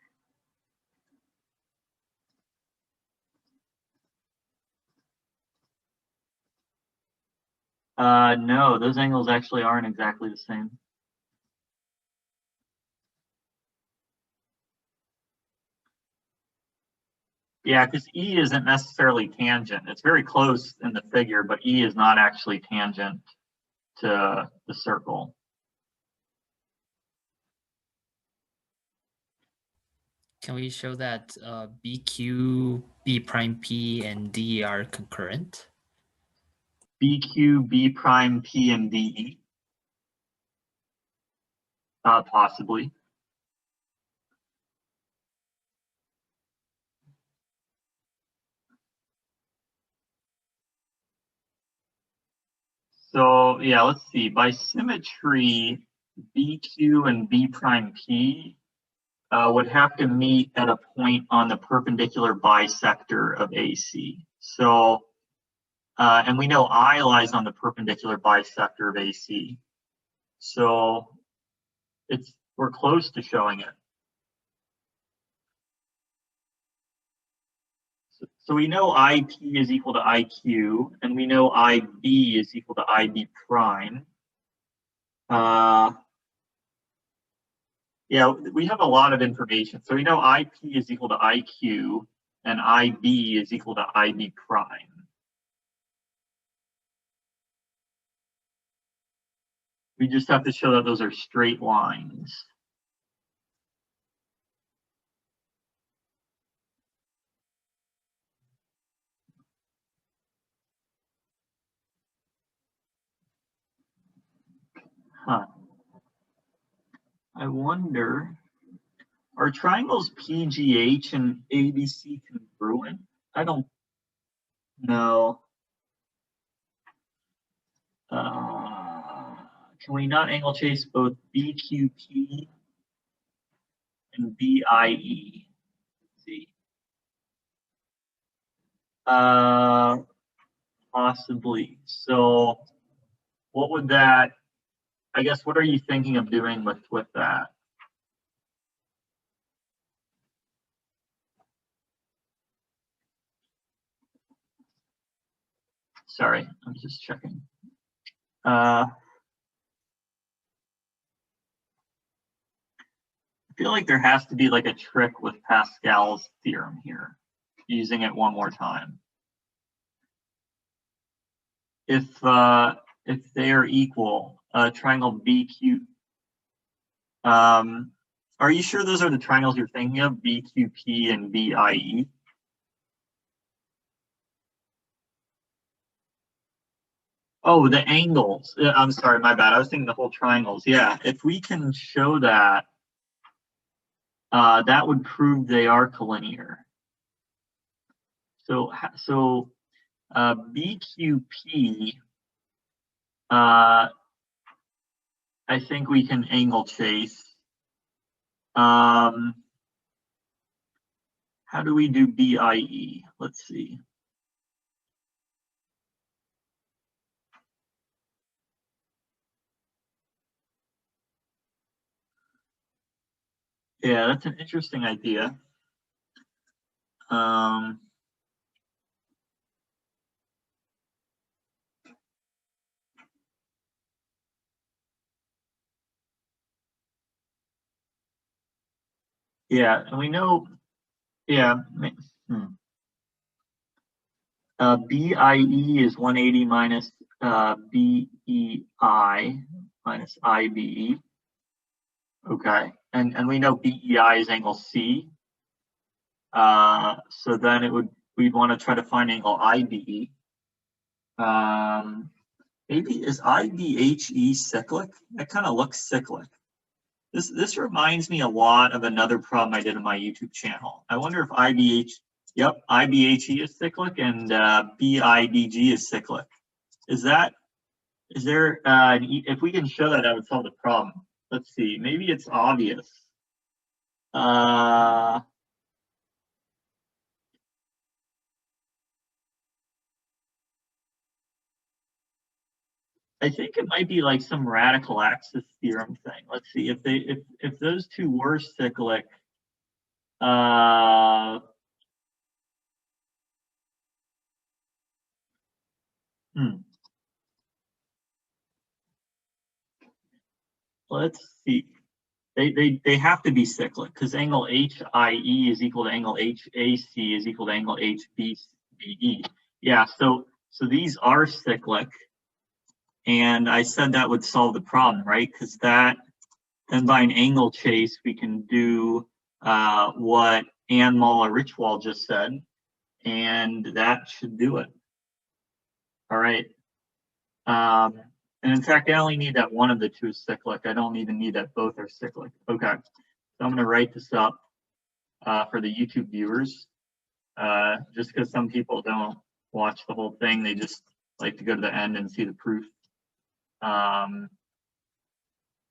No, those angles actually aren't exactly the same. Yeah, because E isn't necessarily tangent. It's very close in the figure, but E is not actually tangent to the circle. Can we show that BQ, B prime P, and D are concurrent? BQ, B prime, P, and DE? Possibly. So yeah, let's see. By symmetry, BQ and B prime P would have to meet at a point on the perpendicular bisector of AC. So, and we know I lies on the perpendicular bisector of AC. So we're close to showing it. So we know IP is equal to IQ, and we know IB is equal to IB prime. Yeah, we have a lot of information. So we know IP is equal to IQ, and IB is equal to IB prime. We just have to show that those are straight lines. Huh. I wonder, are triangles PGH and ABC congruent? I don't know. Can we not angle chase both BQP and BIE? Let's see. Possibly. So what would that, I guess, what are you thinking of doing with that? Sorry, I'm just checking. I feel like there has to be like a trick with Pascal's theorem here, using it one more time. If they are equal, triangle BQ, are you sure those are the triangles you're thinking of, BQP and BIE? Oh, the angles. I'm sorry, my bad. I was thinking the whole triangles. Yeah, if we can show that, that would prove they are collinear. So BQP, I think we can angle chase. How do we do BIE? Let's see. Yeah, that's an interesting idea. Yeah, and we know, yeah. BIE is 180 minus BEI minus IBE. Okay, and we know BEI is angle C. So then we'd want to try to find angle IBE. Maybe is IBHE cyclic? That kind of looks cyclic. This reminds me a lot of another problem I did on my YouTube channel. I wonder if IBHE is cyclic and BIDG is cyclic. Is there if we can show that, that would solve the problem. Let's see, maybe it's obvious. I think it might be like some radical axis theorem thing. Let's see if those two were cyclic. Let's see. They have to be cyclic because angle HIE is equal to angle HAC is equal to angle HBE. Yeah, so these are cyclic. And I said that would solve the problem, right? Because then by an angle chase, we can do what Ann Muller-Richwald just said, and that should do it. All right. And in fact, I only need that one of the two is cyclic. I don't even need that both are cyclic. Okay. So I'm going to write this up for the YouTube viewers, just because some people don't watch the whole thing. They just like to go to the end and see the proof. All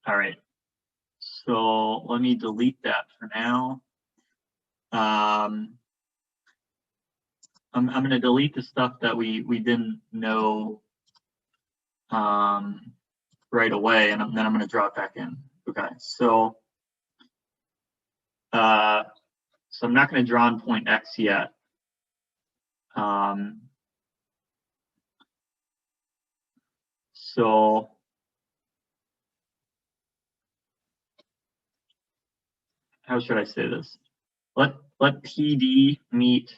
right, so let me delete that for now. I'm going to delete the stuff that we didn't know right away, and then I'm going to draw it back in. Okay, so I'm not going to draw on point X yet. So how should I say this? Let PD meet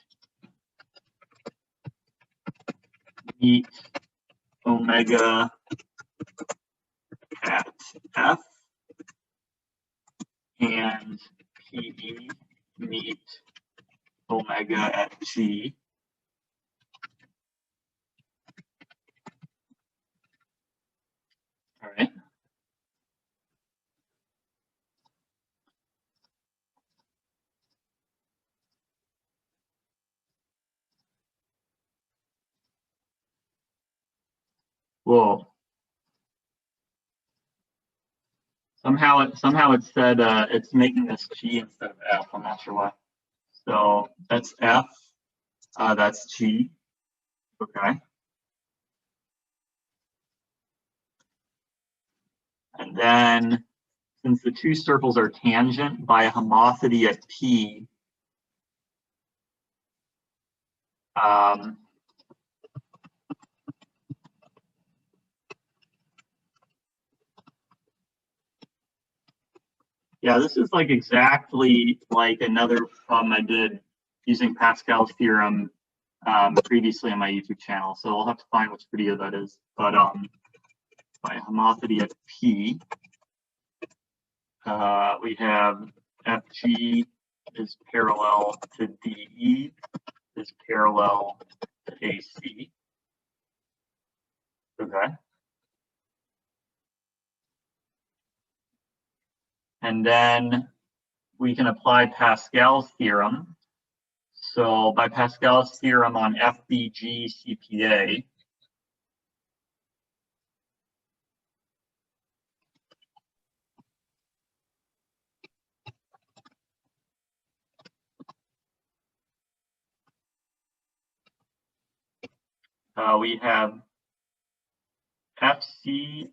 omega at F and PD meet omega at G. All right. Whoa. Somehow it said it's making this G instead of F. I'm not sure why. So that's F. That's G. Okay. And then since the two circles are tangent by a homocity at P, yeah, this is like exactly like another problem I did using Pascal's theorem previously on my YouTube channel. So I'll have to find which video that is. But by homocity at P, we have FG is parallel to DE is parallel to AC. Okay. And then we can apply Pascal's theorem. So by Pascal's theorem on FBG CPA, we have FCAG,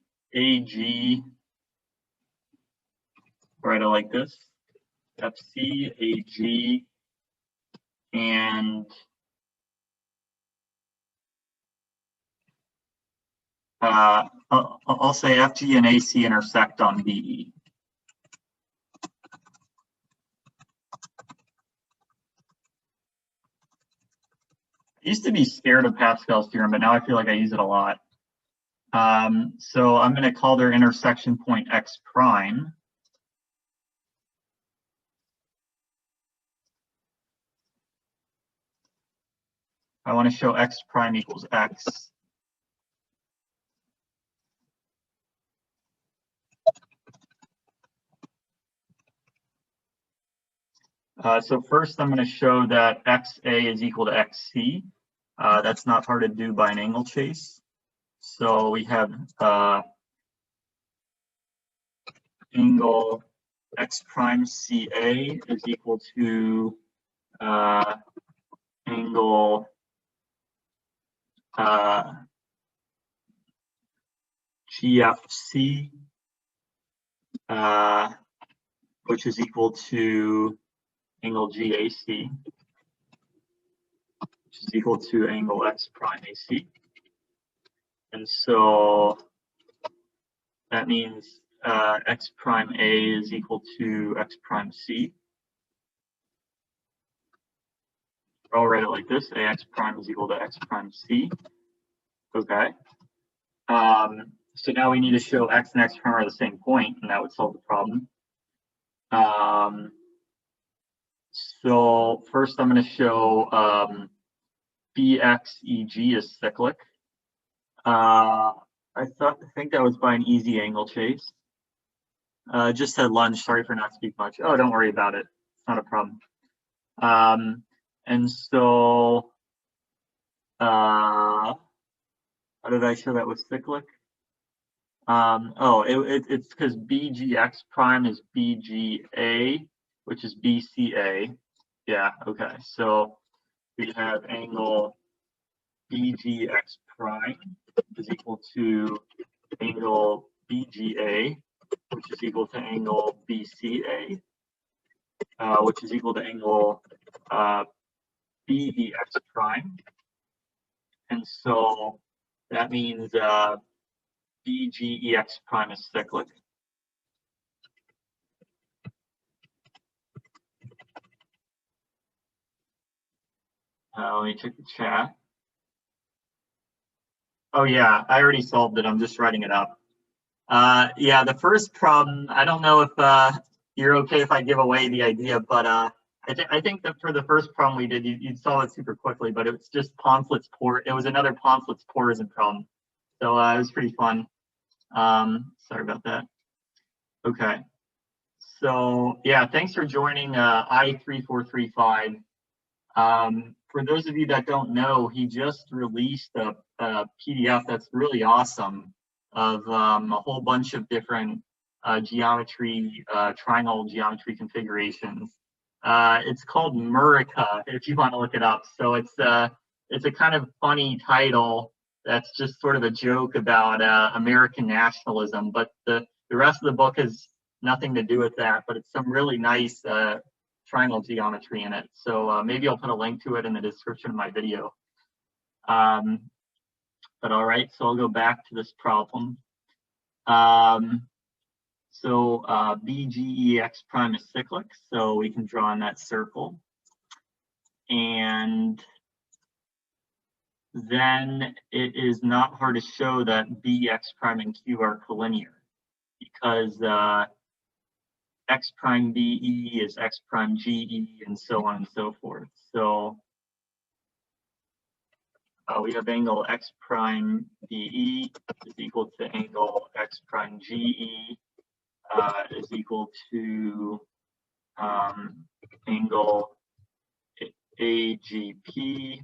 write it like this, FCAG, and I'll say FG and AC intersect on BE. I used to be scared of Pascal's theorem, but now I feel like I use it a lot. So I'm going to call their intersection point X prime. I want to show X prime equals X. So first I'm going to show that XA is equal to XC. That's not hard to do by an angle chase. So we have angle X prime CA is equal to angle GFC, which is equal to angle GAC, which is equal to angle X prime AC. And so that means X prime A is equal to X prime C. I'll write it like this, AX prime is equal to X prime C. Okay. So now we need to show X and X prime are the same point, and that would solve the problem. So first I'm going to show BXEG is cyclic. I think that was by an easy angle chase. Just had lunch, sorry for not speaking much. Oh, don't worry about it, it's not a problem. And so how did I show that was cyclic? It's because BGX prime is BGA, which is BCA. Yeah, okay. So we have angle BGX prime is equal to angle BGA, which is equal to angle BCA, which is equal to angle BEX prime. And so that means BGEX prime is cyclic. Let me check the chat. Oh yeah, I already solved it. I'm just writing it up. Yeah, the first problem, I don't know if you're okay if I give away the idea, but I think that for the first problem we did, you'd solve it super quickly, but it was just Poncelet's pore. It was another Poncelet's porism problem. So it was pretty fun. Sorry about that. Okay. So yeah, thanks for joining I3435. For those of you that don't know, he just released a PDF that's really awesome of a whole bunch of different geometry, triangle geometry configurations. It's called Murica, if you want to look it up. So it's a kind of funny title that's just sort of a joke about American nationalism, but the rest of the book has nothing to do with that, but it's some really nice triangle geometry in it. So maybe I'll put a link to it in the description of my video. But all right, so I'll go back to this problem. So BGEX prime is cyclic, so we can draw in that circle. And then it is not hard to show that BX prime and Q are collinear, because X prime BE is X prime GE, and so on and so forth. So we have angle x prime BE is equal to angle x prime GE is equal to angle AGP.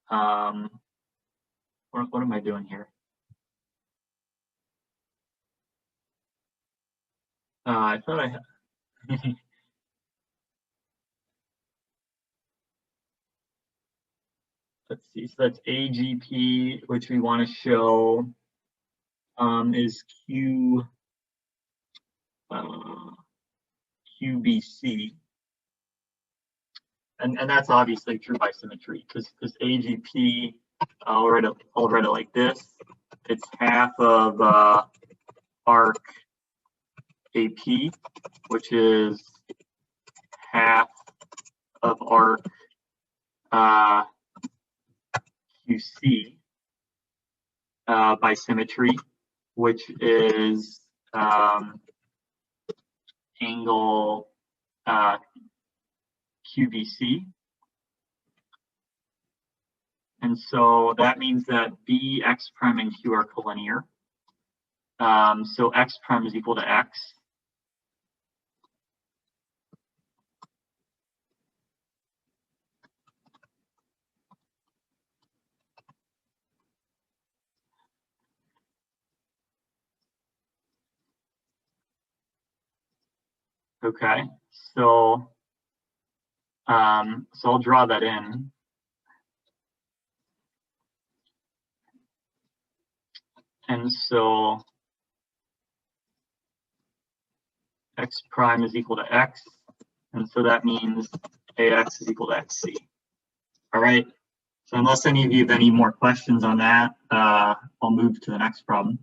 What am I doing here? I thought I had. Let's see, so that's AGP, which we want to show is QBC. And that's obviously true by symmetry, because AGP, I'll write it like this. It's half of arc AP, which is half of arc QC by symmetry, which is angle QBC. And so that means that B, X prime, and Q are collinear. So X prime is equal to X. Okay, so I'll draw that in. And so X prime is equal to X. And so that means AX is equal to XC. All right. So unless any of you have any more questions on that, I'll move to the next problem.